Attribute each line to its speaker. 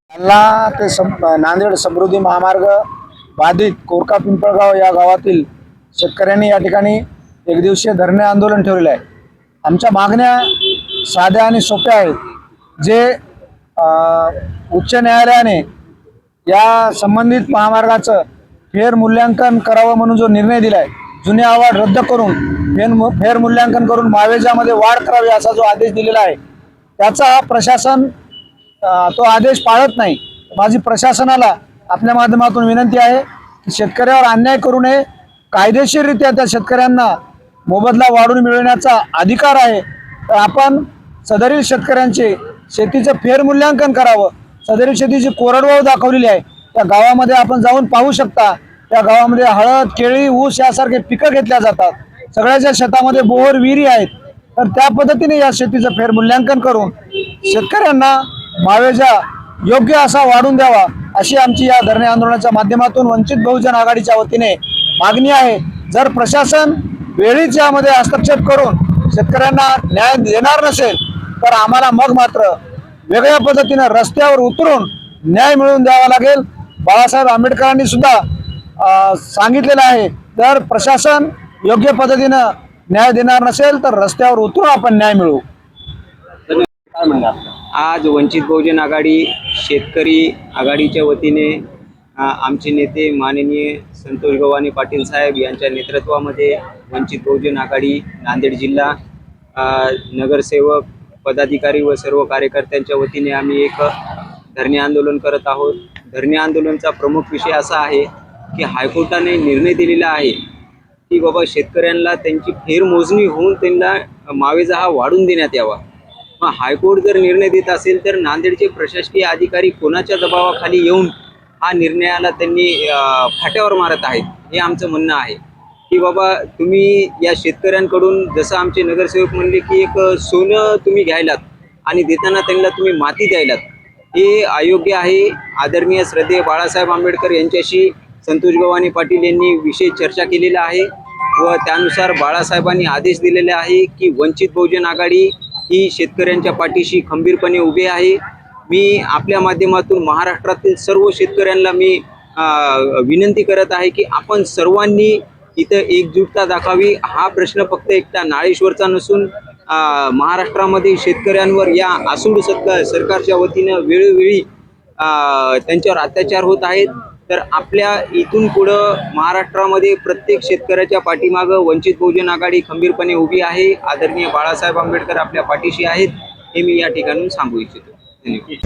Speaker 1: जालना ते नांदेड समृद्धी महामार्ग बाधित कोरका पिंपळगाव या गावातील शेतकऱ्यांनी या ठिकाणी एक दिवसीय धरणे आंदोलन ठेवलेले आहे। आमच्या मागण्या साध्या आणि सोप्या आहेत। जे उच्च न्यायालयाने या संबंधित महामार्गाचं फेर मूल्यांकन करावं म्हणून जो निर्णय दिलाय, जुने अहवाल रद्द करून फेर मूल्यांकन करून मावेजामध्ये वाढ करावी असा जो आदेश दिलेला आहे, त्याचा प्रशासन तो आदेश पाळत नाही। माझी प्रशासनाला आपल्या माध्यमातून विनंती आहे की शेतकऱ्यावर अन्याय करू नये, कायदेशीररित्या त्या शेतकऱ्यांना मोबदला वाढवून मिळवण्याचा अधिकार आहे। तर आपण सदरील शेतकऱ्यांचे शेतीचं फेर मूल्यांकन करावं। सदरील शेतीची कोरडवाहू दाखवलेली आहे, त्या गावामध्ये आपण जाऊन पाहू शकता। त्या गावामध्ये हळद, केळी, ऊस यासारखे पिकं घेतल्या जातात। सगळ्याच्या शेतामध्ये बोर, विहिरी आहेत। तर त्या पद्धतीने या शेतीचं फेर मूल्यांकन करून शेतकऱ्यांना मावेजा योग्य असा वाढून द्यावा, अशी आमची या धरणे आंदोलनाच्या माध्यमातून वंचित बहुजन आघाडीच्या वतीने मागणी आहे। जर प्रशासन वेळीच यामध्ये हस्तक्षेप करून शेतकऱ्यांना न्याय देणार नसेल तर आम्हाला मग मात्र वेगळ्या पद्धतीने रस्त्यावर उतरून न्याय मिळवून द्यावा लागेल। बाळासाहेब आंबेडकरांनी सुद्धा सांगितलेलं आहे, जर प्रशासन योग्य पद्धतीनं न्याय देणार नसेल तर रस्त्यावर उतरून आपण न्याय मिळवू।
Speaker 2: आज वंचित बहुजन आघाडी शेतकरी आघाडीच्या वतीने आमचे नेते माननीय संतोष गव्हाणे पाटील साहेब यांच्या नेतृत्वामध्ये वंचित बहुजन आघाडी नांदेड जिल्हा नगरसेवक, पदाधिकारी व सर्व कार्यकर्त्यांच्या वतीने आम्ही एक धरणे आंदोलन करत आहोत। धरणे आंदोलनाचा प्रमुख विषय असा आहे की हायकोर्टाने निर्णय दिलेला आहे की बाबा शेतकऱ्यांना त्यांची फेरमोजणी होऊन त्यांना मावेजा हा वाढून देण्यात यावा। मग हायकोर्ट जर निर्णय देत असेल तर नांदेडचे प्रशासकीय अधिकारी कोणाच्या दबावाखाली येऊन हा निर्णयाला त्यांनी फाट्यावर मारत आहेत, हे आमचं म्हणणं आहे की बाबा तुम्ही या शेतकऱ्यांकडून जसं आमचे नगरसेवक म्हणले की एक सोनं तुम्ही घ्यायलात आणि देताना त्यांना तुम्ही माती द्यायलात, हे अयोग्य आहे। आदरणीय श्रद्धेय बाळासाहेब आंबेडकर यांच्याशी संतोष गव्हाणे पाटील यांनी विशेष चर्चा केलेला आहे व त्यानुसार बाळासाहेबांनी आदेश दिलेले आहे की वंचित बहुजन आघाडी ही शेतकऱ्यांच्या पाठीशी खंबीरपणे उभे आहे। मी आपल्या माध्यमातून महाराष्ट्रातील सर्व शेतकऱ्यांना मी विनंती करत आहे की आपण सर्वांनी इथं एकजुटता दाखवावी। हा प्रश्न फक्त एकटा नाळेश्वरचा नसून महाराष्ट्रामध्ये शेतकऱ्यांवर या आसूड सरकारच्या वतीनं वेळोवेळी त्यांच्यावर अत्याचार होत आहेत। तर आपल्या इथून पुढं महाराष्ट्रामध्ये प्रत्येक शेतकऱ्याच्या पाठीमागं वंचित बहुजन आघाडी खंबीरपणे उभी आहे। आदरणीय बाळासाहेब आंबेडकर आपल्या पाठीशी आहेत, हे मी या ठिकाणून सांगू इच्छितो। धन्यवाद।